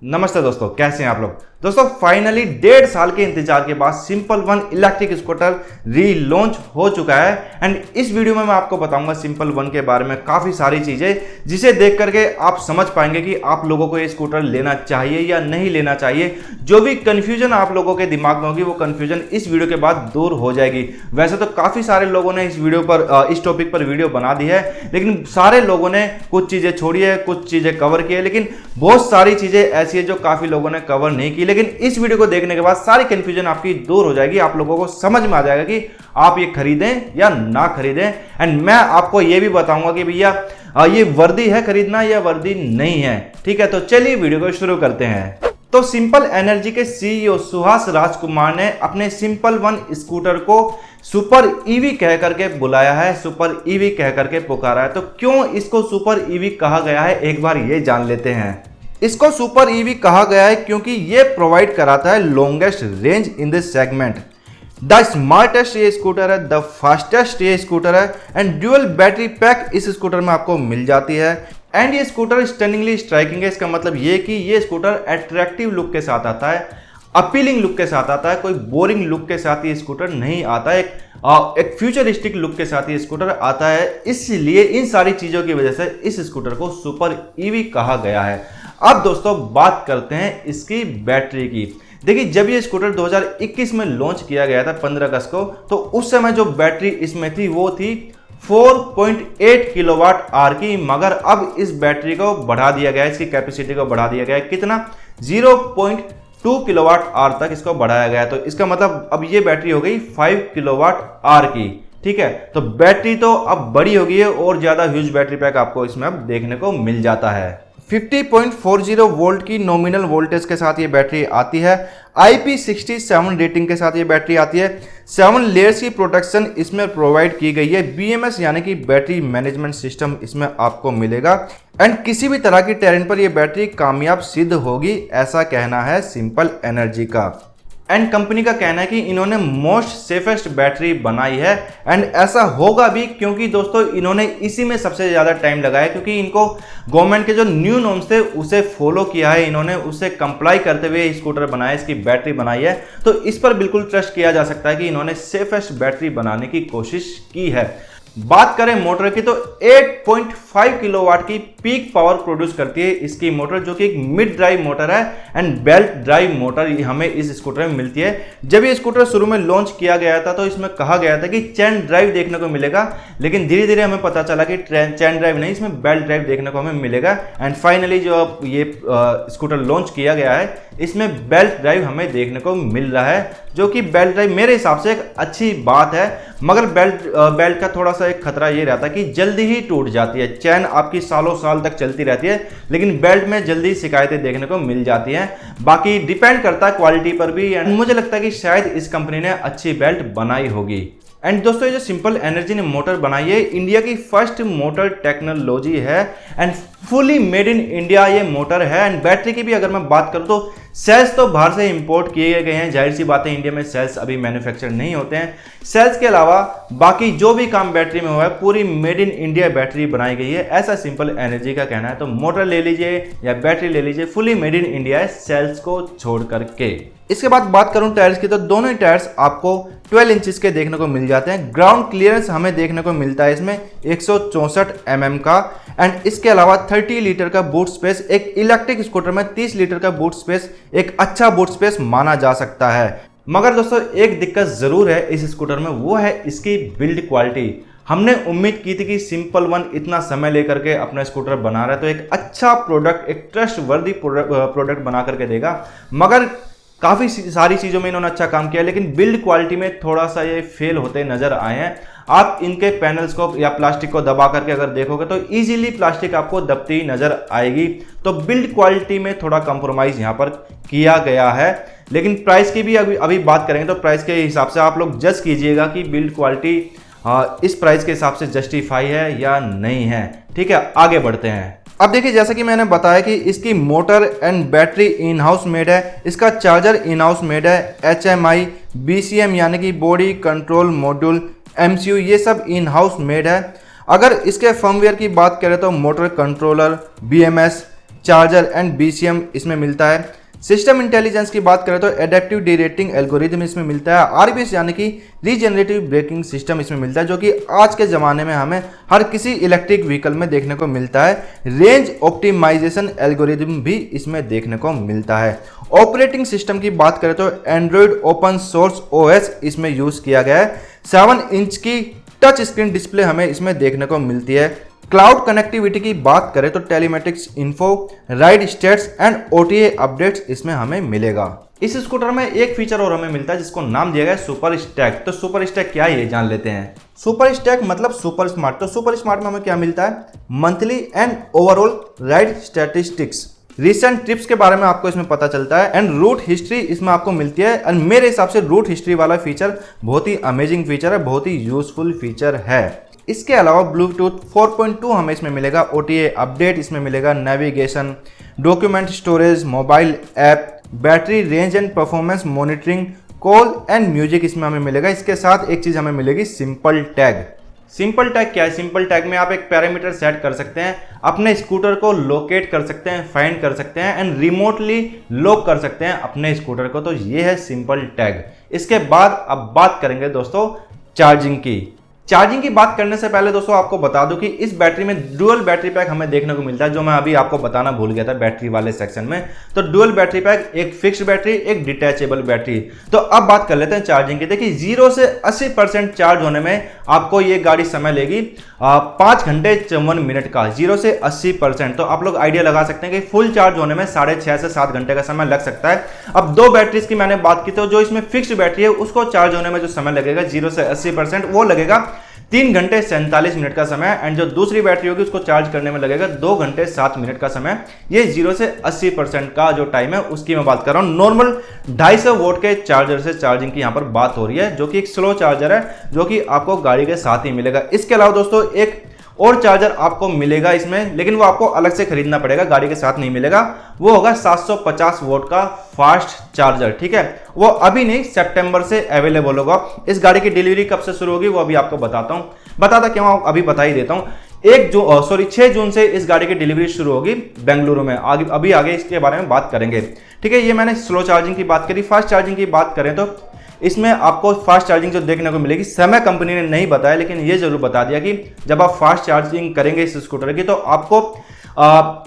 नमस्ते दोस्तों, कैसे हैं आप लोग। दोस्तों फाइनली 1.5 साल के इंतजार के बाद simple one electric scooter relaunch हो चुका है। एंड इस वीडियो में मैं आपको बताऊंगा सिंपल वन के बारे में काफ़ी सारी चीज़ें, जिसे देख करके आप समझ पाएंगे कि आप लोगों को ये स्कूटर लेना चाहिए या नहीं लेना चाहिए। जो भी कन्फ्यूजन आप लोगों के दिमाग में होगी वो कन्फ्यूजन इस वीडियो के बाद दूर हो जाएगी। वैसे तो काफ़ी सारे लोगों ने इस वीडियो पर इस टॉपिक पर वीडियो बना दी है, लेकिन सारे लोगों ने कुछ चीज़ें छोड़ी है, कुछ चीज़ें कवर की है, लेकिन बहुत सारी चीज़ें ऐसी है जो काफ़ी लोगों ने कवर नहीं की। लेकिन इस वीडियो को देखने के बाद सारी कंफ्यूजन आपकी दूर हो जाएगी, आप लोगों को समझ में आ जाएगा कि आप ये खरीदें या ना खरीदें। एंड मैं आपको ये भी बताऊंगा कि भैया ये वर्दी है खरीदना या वर्दी नहीं है। ठीक है, तो चलिए वीडियो को शुरू करते हैं। तो सिंपल एनर्जी के सीईओ सुहास राजकुमार ने अपने सिंपल वन स्कूटर को सुपर ईवी कह करके बुलाया है, सुपर ईवी कह करके पुकारा है। तो क्यों इसको सुपर ईवी कहा गया है, एक बार ये जान लेते हैं। इसको सुपर ईवी कहा गया है क्योंकि ये प्रोवाइड कराता है longest range in this segment. The smartest ये स्कूटर है, द फास्टेस्ट ये स्कूटर है एंड ड्यूअल बैटरी पैक इस स्कूटर में आपको मिल जाती है। एंड ये स्कूटर स्टनिंगली स्ट्राइकिंग है। इसका मतलब ये कि ये स्कूटर अट्रैक्टिव लुक के साथ आता है, अपीलिंग लुक के साथ आता है, कोई बोरिंग लुक के साथ ये स्कूटर नहीं आता है, एक फ्यूचरिस्टिक लुक के साथ ये स्कूटर आता है। इसलिए इन सारी चीज़ों की वजह से इस स्कूटर को सुपर ईवी कहा गया है। अब दोस्तों बात करते हैं इसकी बैटरी की। देखिए, जब ये स्कूटर 2021 में लॉन्च किया गया था 15 अगस्त को, तो उस समय जो बैटरी इसमें थी वो थी 4.8 किलोवाट आवर की। मगर अब इस बैटरी को बढ़ा दिया गया है, इसकी कैपेसिटी को बढ़ा दिया गया है। कितना? 0.2 किलोवाट आवर तक इसको बढ़ाया गया है। तो इसका मतलब अब ये बैटरी हो गई 5 किलोवाट आवर की। ठीक है, तो बैटरी तो अब बड़ी हो गई है और ज़्यादा ह्यूज बैटरी पैक आपको इसमें अब देखने को मिल जाता है। 50.40 वोल्ट की नॉमिनल वोल्टेज के साथ ये बैटरी आती है। IP67 रेटिंग के साथ ये बैटरी आती है। 7 लेयर्स की प्रोटेक्शन इसमें प्रोवाइड की गई है। BMS यानी कि बैटरी मैनेजमेंट सिस्टम इसमें आपको मिलेगा। एंड किसी भी तरह की टेरेन पर ये बैटरी कामयाब सिद्ध होगी, ऐसा कहना है सिंपल एनर्जी का। एंड कंपनी का कहना है कि इन्होंने मोस्ट सेफेस्ट बैटरी बनाई है। एंड ऐसा होगा भी क्योंकि दोस्तों इन्होंने इसी में सबसे ज़्यादा टाइम लगाया, क्योंकि इनको गवर्नमेंट के जो न्यू नॉर्म्स थे उसे फॉलो किया है इन्होंने, उससे कंप्लाई करते हुए स्कूटर बनाया, इसकी बैटरी बनाई है। तो इस पर बिल्कुल ट्रस्ट किया जा सकता है कि इन्होंने सेफेस्ट बैटरी बनाने की कोशिश की है। बात करें मोटर की तो 8.5 किलोवाट की पीक पावर प्रोड्यूस करती है इसकी मोटर, जो कि एक मिड ड्राइव मोटर है एंड बेल्ट ड्राइव मोटर हमें इस स्कूटर में मिलती है। जब ये स्कूटर शुरू में लॉन्च किया गया था तो इसमें कहा गया था कि चैन ड्राइव देखने को मिलेगा, लेकिन धीरे धीरे हमें पता चला कि चैन ड्राइव नहीं, इसमें बेल्ट ड्राइव देखने को हमें मिलेगा। एंड फाइनली जो ये स्कूटर लॉन्च किया गया है इसमें बेल्ट ड्राइव हमें देखने को मिल रहा है, जो कि बेल्ट ड्राइव मेरे हिसाब से एक अच्छी बात है। मगर बेल्ट का थोड़ा सा एक खतरा ये रहता है कि जल्दी ही टूट जाती है। चैन आपकी सालों साल तक चलती रहती है, लेकिन बेल्ट में जल्दी शिकायतें देखने को मिल जाती हैं। बाकी डिपेंड करता है क्वालिटी पर भी। एंड मुझे लगता है कि शायद इस कंपनी ने अच्छी बेल्ट बनाई होगी। एंड दोस्तों ये जो सिंपल एनर्जी ने मोटर बनाई है, इंडिया की फर्स्ट मोटर टेक्नोलॉजी है and fully made in India ये मोटर है। एंड बैटरी की भी अगर मैं बात करूँ तो सेल्स तो बाहर से इंपोर्ट किए गए हैं, जाहिर सी बात है इंडिया में सेल्स अभी मैन्युफैक्चर नहीं होते हैं। सेल्स के अलावा बाकी जो भी काम बैटरी में हुआ है पूरी मेड इन इंडिया बैटरी बनाई गई है, ऐसा सिंपल एनर्जी का कहना है। तो मोटर ले लीजिए या बैटरी ले लीजिए, फुली मेड इन इंडिया है सेल्स को छोड़ करके। इसके बाद बात करूं टायर्स की तो दोनों ही टायर्स आपको 12 इंचेस के देखने को मिल जाते हैं। ग्राउंड क्लियरेंस हमें देखने को मिलता है इसमें 164 mm का। एंड इसके अलावा 30 लीटर का बूट स्पेस, एक इलेक्ट्रिक स्कूटर में 30 लीटर का बूट स्पेस एक अच्छा बूट स्पेस माना जा सकता है। मगर दोस्तों एक दिक्कत जरूर है इस स्कूटर में, वो है इसकी बिल्ड क्वालिटी। हमने उम्मीद की थी कि सिंपल वन इतना समय लेकर के अपना स्कूटर बना रहा है तो एक अच्छा प्रोडक्ट, एक ट्रस्ट वर्दी प्रोडक्ट बना करके देगा। मगर काफ़ी सारी चीज़ों में इन्होंने अच्छा काम किया, लेकिन बिल्ड क्वालिटी में थोड़ा सा ये फेल होते नजर आए हैं। आप इनके पैनल्स को या प्लास्टिक को दबा करके अगर देखोगे तो इजीली प्लास्टिक आपको दबती नजर आएगी। तो बिल्ड क्वालिटी में थोड़ा कंप्रोमाइज़ यहाँ पर किया गया है। लेकिन प्राइस की भी अभी बात करेंगे तो प्राइस के हिसाब से आप लोग जज कीजिएगा कि बिल्ड क्वालिटी इस प्राइस के हिसाब से जस्टिफाई है या नहीं है। ठीक है, आगे बढ़ते हैं। अब देखिए, जैसा कि मैंने बताया कि इसकी motor and battery in house made है, इसका चार्जर इन हाउस मेड है, HMI, BCM यानी कि बॉडी कंट्रोल मॉड्यूल, MCU ये सब इन हाउस मेड है। अगर इसके फर्मवेयर की बात करें तो motor controller, BMS, charger and BCM इसमें मिलता है। सिस्टम इंटेलिजेंस की बात करें तो एडेप्टिव डीरेटिंग एल्गोरिथम इसमें मिलता है। RBS यानी कि रीजनरेटिव ब्रेकिंग सिस्टम इसमें मिलता है, जो कि आज के ज़माने में हमें हर किसी इलेक्ट्रिक व्हीकल में देखने को मिलता है। रेंज ऑप्टिमाइजेशन एल्गोरिथम भी इसमें देखने को मिलता है। ऑपरेटिंग सिस्टम की बात करें तो एंड्रॉयड ओपन सोर्स OS इसमें यूज़ किया गया है। 7 इंच की टच स्क्रीन डिस्प्ले हमें इसमें देखने को मिलती है। क्लाउड कनेक्टिविटी की बात करें तो telematics info, ride states and OTA updates इसमें हमें मिलेगा। इस स्कूटर में एक फीचर और हमें मिलता है जिसको नाम दिया गया है सुपर स्टैक। तो सुपर स्टैक क्या है ये जान लेते हैं। सुपर स्टैक मतलब सुपर स्मार्ट। तो सुपर स्मार्ट में हमें क्या मिलता है, monthly and overall ride statistics, recent trips के बारे में आपको इसमें पता चलता है एंड रूट हिस्ट्री इसमें आपको मिलती है। एंड मेरे हिसाब से रूट हिस्ट्री वाला फीचर बहुत ही अमेजिंग फीचर है, बहुत ही यूजफुल फीचर है। इसके अलावा ब्लूटूथ 4.2 हमें इसमें मिलेगा, OTA अपडेट इसमें मिलेगा, navigation, document storage, mobile app, battery range and performance monitoring, call and music इसमें हमें मिलेगा। इसके साथ एक चीज़ हमें मिलेगी, सिंपल टैग। सिंपल टैग क्या है? सिंपल टैग में आप एक पैरामीटर सेट कर सकते हैं, अपने स्कूटर को लोकेट कर सकते हैं, फाइंड कर सकते हैं एंड रिमोटली लॉक कर सकते हैं अपने स्कूटर को। तो ये है सिंपल टैग। इसके बाद अब बात करेंगे दोस्तों चार्जिंग की। चार्जिंग की बात करने से पहले दोस्तों आपको बता दूं कि इस बैटरी में डुअल बैटरी पैक हमें देखने को मिलता है, जो मैं अभी आपको बताना भूल गया था बैटरी वाले सेक्शन में। तो डुअल बैटरी पैक, एक फिक्स्ड बैटरी, एक डिटैचेबल बैटरी। तो अब बात कर लेते हैं चार्जिंग की। देखिए 0 से 80% चार्ज होने में आपको ये गाड़ी समय लेगी 5 घंटे 54 मिनट का, 0 से 80%। तो आप लोग आइडिया लगा सकते हैं कि फुल चार्ज होने में 6.5 से 7 घंटे का समय लग सकता है। अब 2 बैटरीज की मैंने बात की, तो जो इसमें फिक्स्ड बैटरी है उसको चार्ज होने में जो समय लगेगा 0 से 80%, वो लगेगा 3 घंटे 47 मिनट का समय। एंड जो दूसरी बैटरी होगी उसको चार्ज करने में लगेगा 2 घंटे 7 मिनट का समय। ये 0 से 80% का जो टाइम है उसकी मैं बात कर रहा हूँ। नॉर्मल 250 वोल्ट के चार्जर से चार्जिंग की यहाँ पर बात हो रही है, जो कि एक स्लो चार्जर है, जो कि आपको गाड़ी के साथ ही मिलेगा। इसके अलावा दोस्तों एक और चार्जर आपको मिलेगा इसमें, लेकिन वो आपको अलग से खरीदना पड़ेगा, गाड़ी के साथ नहीं मिलेगा। वो होगा 750 वोल्ट का फास्ट चार्जर, ठीक है। वो अभी नहीं, सितंबर से अवेलेबल होगा। इस गाड़ी की डिलीवरी कब से शुरू होगी वो अभी आपको बताता क्यों, अभी बता ही देता हूँ। 6 जून से इस गाड़ी की डिलीवरी शुरू होगी बेंगलुरु में। आगे इसके बारे में बात करेंगे, ठीक है। ये मैंने स्लो चार्जिंग की बात करी। फास्ट चार्जिंग की बात करें तो इसमें आपको फास्ट चार्जिंग जो देखने को मिलेगी, समय कंपनी ने नहीं बताया, लेकिन ये जरूर बता दिया कि जब आप फास्ट चार्जिंग करेंगे इस स्कूटर की तो आपको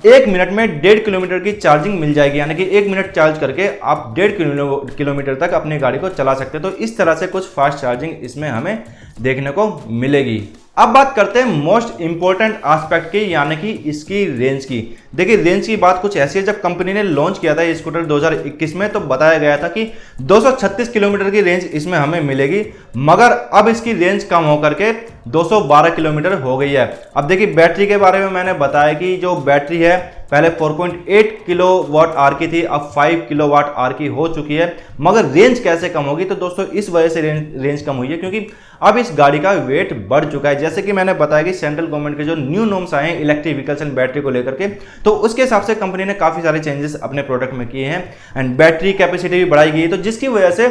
1 मिनट में 1.5 किलोमीटर की चार्जिंग मिल जाएगी। यानी कि 1 मिनट चार्ज करके आप 1.5 किलोमीटर तक अपनी गाड़ी को चला सकते हैं। तो इस तरह से कुछ फास्ट चार्जिंग इसमें हमें देखने को मिलेगी। अब बात करते हैं मोस्ट इंपॉर्टेंट एस्पेक्ट की, यानी कि इसकी रेंज की। देखिए रेंज की बात कुछ ऐसी है, जब कंपनी ने लॉन्च किया था ये स्कूटर 2021 में, तो बताया गया था कि 236 किलोमीटर की रेंज इसमें हमें मिलेगी, मगर अब इसकी रेंज कम होकर के 212 किलोमीटर हो गई है। अब देखिए बैटरी के बारे में मैंने बताया कि जो बैटरी है पहले 4.8 किलोवाट आवर की थी, अब 5 किलोवाट आवर की हो चुकी है। मगर रेंज कैसे कम होगी? तो दोस्तों इस वजह से रेंज कम हुई है क्योंकि अब इस गाड़ी का वेट बढ़ चुका है। जैसे कि मैंने बताया कि सेंट्रल गवर्नमेंट के जो न्यू नॉर्म्स आए हैं इलेक्ट्रिक व्हीकल्स एंड बैटरी को लेकर के, तो उसके हिसाब से कंपनी ने काफी सारे चेंजेस अपने प्रोडक्ट में किए हैं एंड बैटरी कैपेसिटी भी बढ़ाई गई है, तो जिसकी वजह से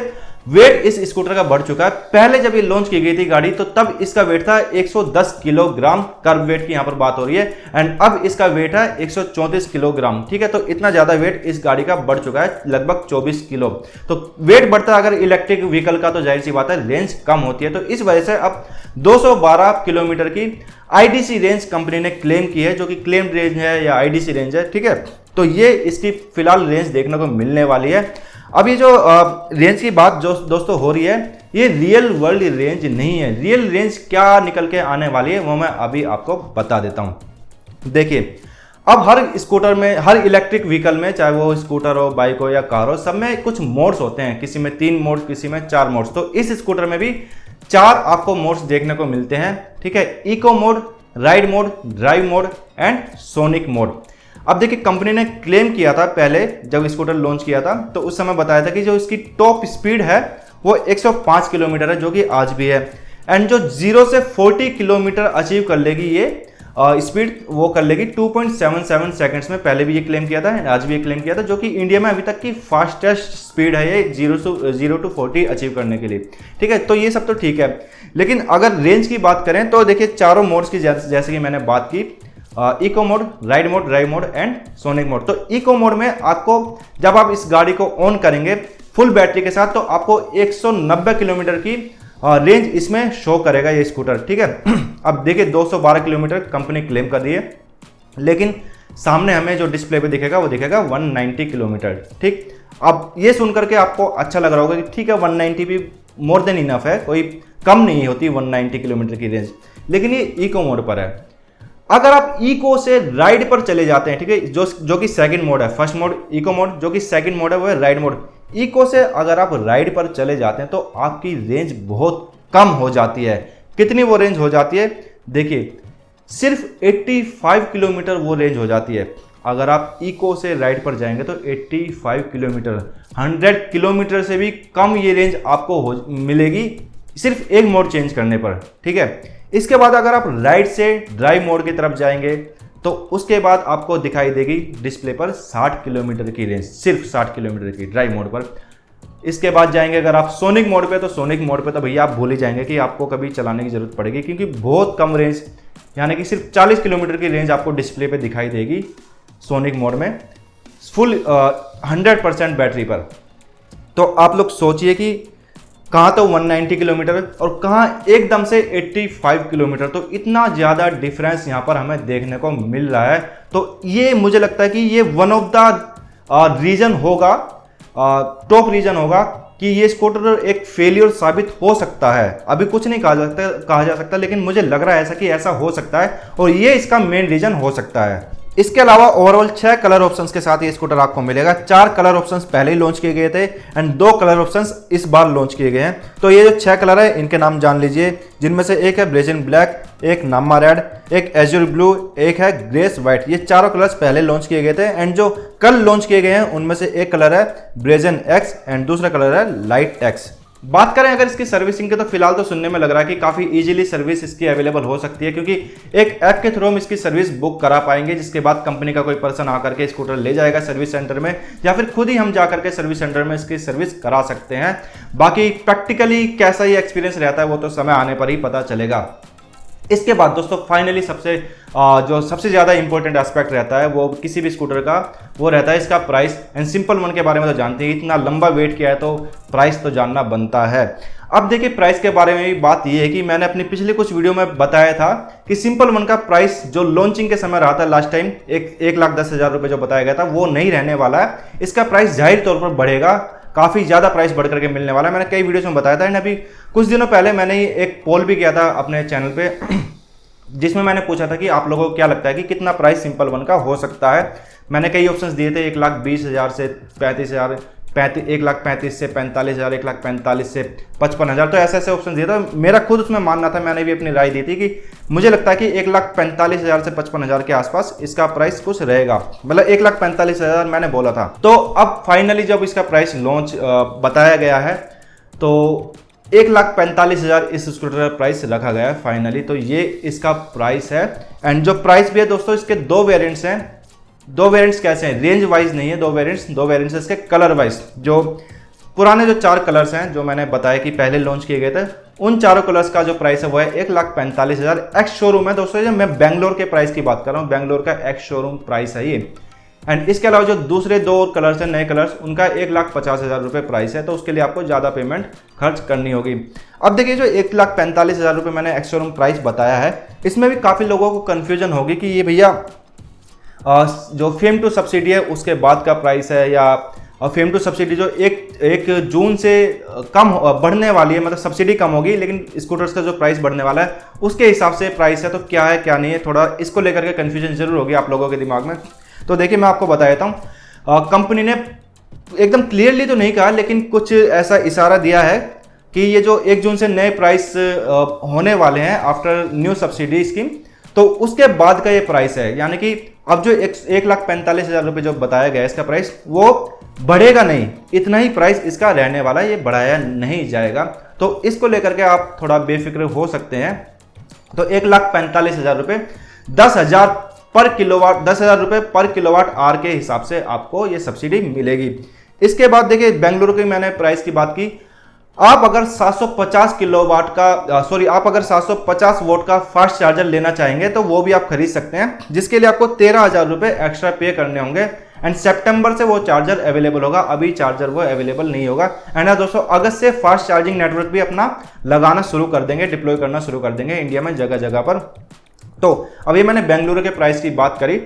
वेट इस स्कूटर का बढ़ चुका है। पहले जब ये लॉन्च की गई थी गाड़ी तो तब इसका वेट था 110 किलोग्राम, कर्व वेट की यहां पर बात हो रही है, एंड अब इसका वेट है 134 किलोग्राम, ठीक है। तो इतना ज्यादा वेट इस गाड़ी का बढ़ चुका है, लगभग 24 किलो। तो वेट बढ़ता है अगर इलेक्ट्रिक व्हीकल का, तो जाहिर सी बात है रेंज कम होती है। तो इस वजह से अब 212 किलोमीटर की IDC रेंज कंपनी ने क्लेम की है, जो कि क्लेम रेंज है या IDC रेंज है, ठीक है। तो ये इसकी फिलहाल रेंज देखने को मिलने वाली है। अब ये जो रेंज की बात जो दोस्तों हो रही है, ये रियल वर्ल्ड रेंज नहीं है। रियल रेंज क्या निकल के आने वाली है वो मैं अभी आपको बता देता हूं। देखिए अब हर स्कूटर में, हर इलेक्ट्रिक व्हीकल में, चाहे वो स्कूटर हो, बाइक हो या कार हो, सब में कुछ मोड्स होते हैं। किसी में 3 मोड्स, किसी में 4 मोड्स। तो इस स्कूटर में भी 4 आपको मोड्स देखने को मिलते हैं, ठीक है। Eco mode, ride mode, drive mode and sonic mode. अब देखिए कंपनी ने क्लेम किया था पहले जब स्कूटर लॉन्च किया था, तो उस समय बताया था कि जो इसकी टॉप स्पीड है वो 105 किलोमीटर है, जो कि आज भी है। एंड जो 0 से 40 किलोमीटर अचीव कर लेगी ये स्पीड, वो कर लेगी 2.77 सेकंड्स में। पहले भी ये क्लेम किया था, आज भी ये क्लेम किया था, जो कि इंडिया में अभी तक की फास्टेस्ट स्पीड है ये 0 to 40 अचीव करने के लिए, ठीक है। तो ये सब तो ठीक है, लेकिन अगर रेंज की बात करें तो देखिए चारों मोड्स की जैसे कि मैंने बात की, eco mode, ride mode, drive mode and sonic mode. तो इको मोड में आपको जब आप इस गाड़ी को ऑन करेंगे फुल बैटरी के साथ तो आपको 190 किलोमीटर की रेंज इसमें शो करेगा ये स्कूटर, ठीक है। अब देखिए 212 किलोमीटर कंपनी क्लेम कर रही है, लेकिन सामने हमें जो डिस्प्ले पे दिखेगा वो दिखेगा 190 किलोमीटर, ठीक। अब ये सुन करके आपको अच्छा लग रहा होगा कि ठीक है 190 भी मोर देन इनफ है, कोई कम नहीं होती 190 किलोमीटर की रेंज, लेकिन ये इको मोड पर है। अगर आप इको से राइड पर चले जाते हैं, ठीक है, जो कि सेकंड मोड है, फर्स्ट मोड इको मोड, जो कि सेकंड मोड है वो है राइड मोड। इको से अगर आप राइड पर चले जाते हैं तो आपकी रेंज बहुत कम हो जाती है। कितनी वो रेंज हो जाती है, देखिए सिर्फ 85 किलोमीटर वो रेंज हो जाती है। अगर आप इको से राइड पर जाएंगे तो 85 किलोमीटर, 100 किलोमीटर से भी कम ये रेंज आपको मिलेगी सिर्फ एक मोड चेंज करने पर, ठीक है। इसके बाद अगर आप राइड से ड्राइव मोड की तरफ जाएंगे तो उसके बाद आपको दिखाई देगी डिस्प्ले पर 60 किलोमीटर की रेंज, सिर्फ 60 किलोमीटर की ड्राइव मोड पर। इसके बाद जाएंगे अगर आप सोनिक मोड पे, तो सोनिक मोड पे तो भैया आप भूल ही जाएंगे कि आपको कभी चलाने की जरूरत पड़ेगी, क्योंकि बहुत कम रेंज, यानी कि सिर्फ 40 किलोमीटर की रेंज आपको डिस्प्ले पे दिखाई देगी सोनिक मोड में फुल 100% बैटरी पर। तो आप लोग सोचिए कि कहाँ तो 190 किलोमीटर और कहाँ एकदम से 85 किलोमीटर, तो इतना ज़्यादा डिफरेंस यहाँ पर हमें देखने को मिल रहा है। तो ये मुझे लगता है कि ये वन ऑफ द रीज़न होगा, टॉप रीज़न होगा कि ये स्कूटर एक फेलियर साबित हो सकता है। अभी कुछ नहीं कहा जा सकता, लेकिन मुझे लग रहा है ऐसा कि ऐसा हो सकता है और ये इसका मेन रीज़न हो सकता है। इसके अलावा ओवरऑल 6 कलर ऑप्शंस के साथ ये स्कूटर आपको मिलेगा। 4 कलर ऑप्शंस पहले ही लॉन्च किए गए थे एंड 2 कलर ऑप्शंस इस बार लॉन्च किए गए हैं। तो ये जो 6 कलर है इनके नाम जान लीजिए, जिनमें से एक है ब्रेजन ब्लैक, एक नामा रेड, एक एज्यूर ब्लू, एक है ग्रेस व्हाइट। ये चारों कलर्स पहले लॉन्च किए गए थे एंड जो कल लॉन्च किए गए हैं उनमें से एक कलर है ब्रेजन एक्स एंड दूसरा कलर है लाइट एक्स। बात करें अगर इसकी सर्विसिंग की तो फिलहाल तो सुनने में लग रहा है कि काफ़ी इजीली सर्विस इसकी अवेलेबल हो सकती है, क्योंकि एक ऐप के थ्रू हम इसकी सर्विस बुक करा पाएंगे, जिसके बाद कंपनी का कोई पर्सन आकर के स्कूटर ले जाएगा सर्विस सेंटर में, या फिर खुद ही हम जाकर के सर्विस सेंटर में इसकी सर्विस करा सकते हैं। बाकी प्रैक्टिकली कैसा ये एक्सपीरियंस रहता है वो तो समय आने पर ही पता चलेगा। इसके बाद दोस्तों फाइनली जो सबसे ज़्यादा इंपॉर्टेंट एस्पेक्ट रहता है वो किसी भी स्कूटर का, वो रहता है इसका प्राइस। एंड सिंपल वन के बारे में तो जानते हैं, इतना लंबा वेट किया है तो प्राइस तो जानना बनता है। अब देखिए प्राइस के बारे में भी बात ये है कि मैंने अपनी पिछले कुछ वीडियो में बताया था कि सिंपल वन का प्राइस जो लॉन्चिंग के समय रहा था लास्ट टाइम 1,10,000 रुपये जो बताया गया था वो नहीं रहने वाला है। इसका प्राइस जाहिर तौर पर बढ़ेगा, काफ़ी ज़्यादा प्राइस बढ़ करके मिलने वाला है। मैंने कई वीडियोस में बताया था एंड अभी कुछ दिनों पहले मैंने एक पोल भी किया था अपने चैनल पे जिसमें मैंने पूछा था कि आप लोगों को क्या लगता है कि कितना प्राइस सिंपल वन का हो सकता है। मैंने कई ऑप्शंस दिए थे, 1,20,000 से 35,000, 1,35,000 से 45,000, 1,45,000 से 55,000, तो ऐसे ऑप्शन दिए था। मेरा खुद उसमें मानना था, मैंने भी अपनी राय दी थी कि मुझे लगता है कि 1,45,000 से 55,000 के आसपास इसका प्राइस कुछ रहेगा, मतलब 1,45,000 मैंने बोला था। तो अब फाइनली जब इसका प्राइस लॉन्च बताया गया है तो 1,45,000 इस स्कूटर का प्राइस रखा गया है फाइनली। तो ये इसका प्राइस है एंड जो प्राइस भी है दोस्तों इसके 2 वेरिएंट्स हैं। 2 वेरिएंट्स कैसे हैं, रेंज वाइज नहीं है, 2 वेरिएंट्स है इसके कलर वाइज। जो पुराने जो 4 कलर्स हैं जो मैंने बताया कि पहले लॉन्च किए गए थे, उन चारों कलर्स का जो प्राइस है वो है 1,45,000 एक्स शोरूम है दोस्तों। मैं बेंगलोर के प्राइस की बात कर रहा हूँ, बेंगलोर का एक्स शोरूम प्राइस है ये। एंड इसके अलावा जो दूसरे 2 कलर्स हैं नए कलर्स, उनका 1,50,000 रुपये प्राइस है, तो उसके लिए आपको ज़्यादा पेमेंट खर्च करनी होगी। अब देखिए जो 1,45,000 रुपये मैंने एक्स शोरूम प्राइस बताया है, इसमें भी काफ़ी लोगों को कन्फ्यूजन होगी कि ये भैया जो फेम टू सब्सिडी है उसके बाद का प्राइस है या फेम टू सब्सिडी जो 1 जून से कम बढ़ने वाली है, मतलब सब्सिडी कम होगी लेकिन स्कूटर्स का जो प्राइस बढ़ने वाला है उसके हिसाब से प्राइस है, तो क्या है क्या नहीं है, थोड़ा इसको लेकर के कन्फ्यूजन जरूर होगी आप लोगों के दिमाग में। तो देखिए मैं आपको बता देता हूँ, कंपनी ने एकदम क्लियरली तो नहीं कहा लेकिन कुछ ऐसा इशारा दिया है कि ये जो 1 जून से नए प्राइस होने वाले हैं आफ्टर न्यू सब्सिडी स्कीम, तो उसके बाद का ये प्राइस है। यानी कि अब जो 1,45,000 रुपये जो बताया गया इसका प्राइस वो बढ़ेगा नहीं, इतना ही प्राइस इसका रहने वाला, ये बढ़ाया नहीं जाएगा। तो इसको लेकर के आप थोड़ा बेफिक्र हो सकते हैं। तो 1,45,000 रुपये 10,000 पर किलोवाट, 10,000 रुपये पर किलोवाट आवर के हिसाब से आपको ये सब्सिडी मिलेगी। इसके बाद देखिए बेंगलुरु की मैंने प्राइस की बात की, आप अगर 750 किलोवाट का आप अगर 750 वोट का फास्ट चार्जर लेना चाहेंगे तो वो भी आप खरीद सकते हैं, जिसके लिए आपको 13,000 रुपये एक्स्ट्रा पे करने होंगे। एंड सितंबर से वो चार्जर अवेलेबल होगा, अभी चार्जर वो अवेलेबल नहीं होगा। एंड दोस्तों अगस्त से फास्ट चार्जिंग नेटवर्क भी अपना लगाना शुरू कर देंगे, डिप्लॉय करना शुरू कर देंगे इंडिया में जगह जगह पर। तो अभी मैंने बेंगलुरु के प्राइस की बात करी,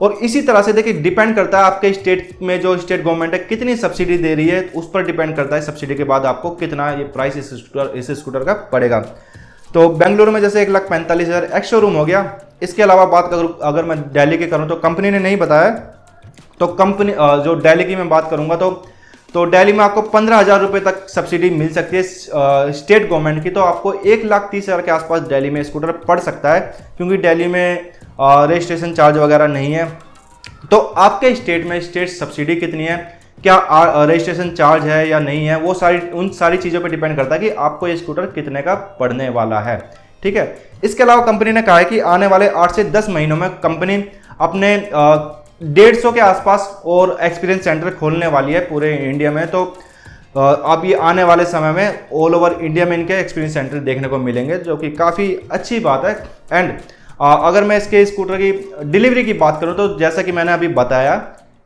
और इसी तरह से देखिए डिपेंड करता है आपके स्टेट में जो स्टेट गवर्नमेंट है कितनी सब्सिडी दे रही है, उस पर डिपेंड करता है सब्सिडी के बाद आपको कितना ये प्राइस इस स्कूटर का पड़ेगा। तो बेंगलुरु में जैसे 1,45,000 एक्स शोरूम हो गया। इसके अलावा बात अगर मैं दिल्ली की करूँ तो कंपनी ने नहीं बताया, तो कंपनी जो दिल्ली की मैं बात करूंगा तो दिल्ली में आपको 15,000 रुपये तक सब्सिडी मिल सकती है स्टेट गवर्नमेंट की। तो आपको 1,30,000 के आसपास दिल्ली में स्कूटर पड़ सकता है, क्योंकि दिल्ली में रजिस्ट्रेशन चार्ज वगैरह नहीं है। तो आपके स्टेट में स्टेट सब्सिडी कितनी है, क्या रजिस्ट्रेशन चार्ज है या नहीं है, वो उन सारी चीज़ों पर डिपेंड करता है कि आपको ये स्कूटर कितने का पड़ने वाला है। ठीक है, इसके अलावा कंपनी ने कहा है कि आने वाले 8 से 10 महीनों में कंपनी अपने 150 के आसपास और एक्सपीरियंस सेंटर खोलने वाली है पूरे इंडिया में। तो अब ये आने वाले समय में ऑल ओवर इंडिया में इनके एक्सपीरियंस सेंटर देखने को मिलेंगे, जो कि काफ़ी अच्छी बात है। एंड अगर मैं इसके स्कूटर की डिलीवरी की बात करूं तो जैसा कि मैंने अभी बताया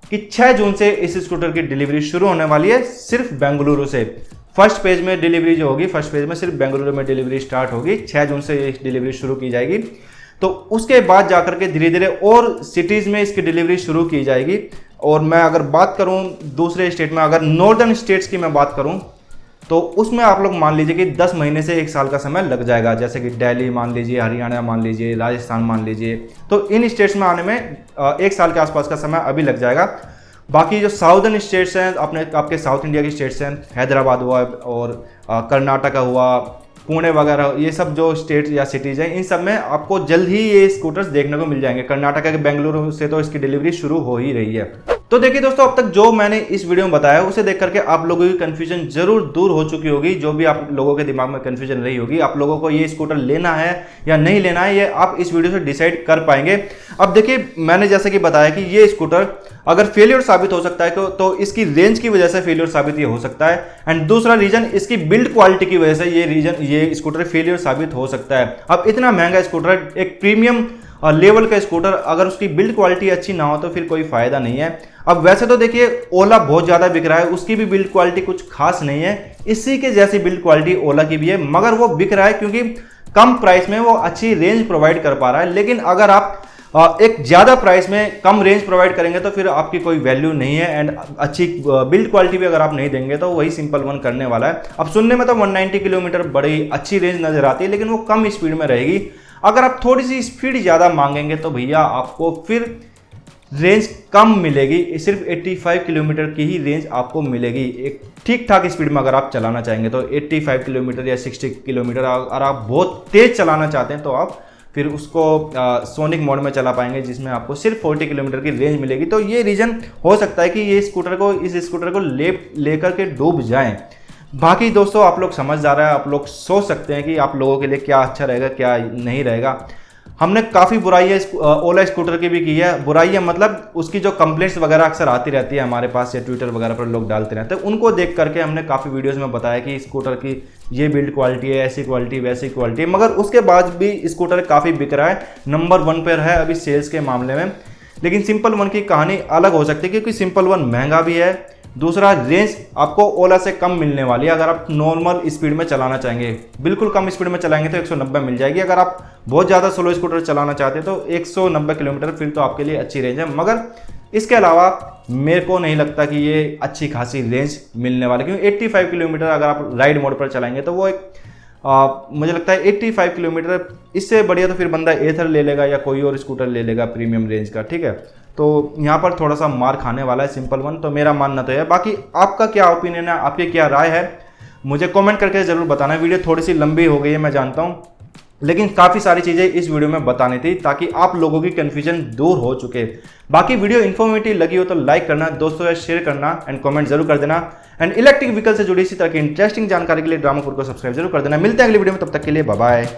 कि 6 जून से इस स्कूटर की डिलीवरी शुरू होने वाली है, सिर्फ बेंगलुरु से। फर्स्ट पेज में डिलीवरी जो होगी, फर्स्ट पेज में सिर्फ बेंगलुरु में डिलीवरी स्टार्ट होगी, 6 जून से ये डिलीवरी शुरू की जाएगी। तो उसके बाद जाकर के धीरे धीरे और सिटीज़ में इसकी डिलीवरी शुरू की जाएगी। और मैं अगर बात करूं दूसरे स्टेट में, अगर नॉर्दर्न स्टेट्स की मैं बात करूं तो उसमें आप लोग मान लीजिए कि 10 महीने से 1 साल का समय लग जाएगा, जैसे कि दिल्ली मान लीजिए, हरियाणा मान लीजिए, राजस्थान मान लीजिए। तो इन स्टेट्स में आने में 1 साल के आसपास का समय अभी लग जाएगा। बाकी जो साउदर्न स्टेट्स हैं, आपके साउथ इंडिया की स्टेट्स हैं, हैदराबाद हुआ और कर्नाटका हुआ, पुणे वगैरह, ये सब जो स्टेट या सिटीज़ हैं, इन सब में आपको जल्द ही ये स्कूटर्स देखने को मिल जाएंगे। कर्नाटका के बेंगलुरु से तो इसकी डिलीवरी शुरू हो ही रही है। तो देखिए दोस्तों, अब तक जो मैंने इस वीडियो में बताया उसे देख करके आप लोगों की कन्फ्यूजन जरूर दूर हो चुकी होगी। जो भी आप लोगों के दिमाग में कन्फ्यूजन रही होगी, आप लोगों को ये स्कूटर लेना है या नहीं लेना है, ये आप इस वीडियो से डिसाइड कर पाएंगे। अब देखिए, मैंने जैसे कि बताया कि ये स्कूटर अगर फेलियर साबित हो सकता है तो इसकी रेंज की वजह से फेलियर साबित ये हो सकता है। एंड दूसरा रीजन, इसकी बिल्ड क्वालिटी की वजह से ये स्कूटर फेलियर साबित हो सकता है। अब इतना महंगा स्कूटर, एक प्रीमियम लेवल का स्कूटर, अगर उसकी बिल्ड क्वालिटी अच्छी ना हो तो फिर कोई फायदा नहीं है। अब वैसे तो देखिए ओला बहुत ज़्यादा बिक रहा है, उसकी भी बिल्ड क्वालिटी कुछ खास नहीं है, इसी के जैसी बिल्ड क्वालिटी ओला की भी है, मगर वो बिक रहा है क्योंकि कम प्राइस में वो अच्छी रेंज प्रोवाइड कर पा रहा है। लेकिन अगर आप एक ज़्यादा प्राइस में कम रेंज प्रोवाइड करेंगे तो फिर आपकी कोई वैल्यू नहीं है। एंड अच्छी बिल्ड क्वालिटी भी अगर आप नहीं देंगे तो वही सिंपल वन करने वाला है। अब सुनने में तो 190 किलोमीटर बड़ी अच्छी रेंज नज़र आती है, लेकिन वो कम स्पीड में रहेगी। अगर आप थोड़ी सी स्पीड ज़्यादा मांगेंगे तो भैया आपको फिर रेंज कम मिलेगी, सिर्फ 85 किलोमीटर की ही रेंज आपको मिलेगी। एक ठीक ठाक स्पीड में अगर आप चलाना चाहेंगे तो 85 किलोमीटर या 60 किलोमीटर, अगर आप बहुत तेज़ चलाना चाहते हैं तो आप फिर उसको सोनिक मोड में चला पाएंगे, जिसमें आपको सिर्फ 40 किलोमीटर की रेंज मिलेगी। तो ये रीज़न हो सकता है कि इस स्कूटर को लेकर के डूब जाएं। बाकी दोस्तों, आप लोग समझदार है, आप लोग सोच सकते हैं कि आप लोगों के लिए क्या अच्छा रहेगा क्या नहीं रहेगा। हमने काफ़ी बुराइयाँ ओला स्कूटर की भी की है। बुराइयाँ मतलब उसकी जो कंप्लेंट्स वगैरह अक्सर आती रहती है हमारे पास, या ट्विटर वगैरह पर लोग डालते रहते हैं, उनको देख करके हमने काफ़ी वीडियोस में बताया कि स्कूटर की ये बिल्ड क्वालिटी है, ऐसी क्वालिटी वैसी क्वालिटी है। मगर उसके बाद भी स्कूटर काफ़ी बिक रहा है, नंबर 1 पर है अभी सेल्स के मामले में। लेकिन सिंपल वन की कहानी अलग हो सकती है, क्योंकि सिंपल वन महंगा भी है, दूसरा रेंज आपको ओला से कम मिलने वाली है। अगर आप नॉर्मल स्पीड में चलाना चाहेंगे, बिल्कुल कम स्पीड में चलाएंगे तो 190 मिल जाएगी। अगर आप बहुत ज़्यादा स्लो स्कूटर चलाना चाहते हैं तो 190 किलोमीटर फिर तो आपके लिए अच्छी रेंज है। मगर इसके अलावा मेरे को नहीं लगता कि ये अच्छी खासी रेंज मिलने वाली, क्योंकि 85 किलोमीटर अगर आप राइड मोड पर चलाएंगे तो वो एक मुझे लगता है 85 किलोमीटर, इससे बढ़िया तो फिर बंदा एथर ले लेगा या कोई और स्कूटर ले लेगा प्रीमियम रेंज का। ठीक है, तो यहाँ पर थोड़ा सा मार खाने वाला है सिंपल वन, तो मेरा मानना तो है। बाकी आपका क्या ओपिनियन है, आपकी क्या राय है, मुझे कमेंट करके ज़रूर बताना। वीडियो थोड़ी सी लंबी हो गई है मैं जानता हूँ, लेकिन काफ़ी सारी चीज़ें इस वीडियो में बतानी थी ताकि आप लोगों की कन्फ्यूजन दूर हो चुके। बाकी वीडियो इन्फॉर्मेटिव लगी हो तो लाइक करना, दोस्तों से शेयर करना एंड कमेंट जरूर कर देना। एंड इलेक्ट्रिक व्हीकल से जुड़ी इसी तरह की इंटरेस्टिंग जानकारी के लिए ड्रामापुर को सब्सक्राइब जरूर कर देना। मिलते हैं अगली वीडियो में, तब तक के लिए बाय बाय।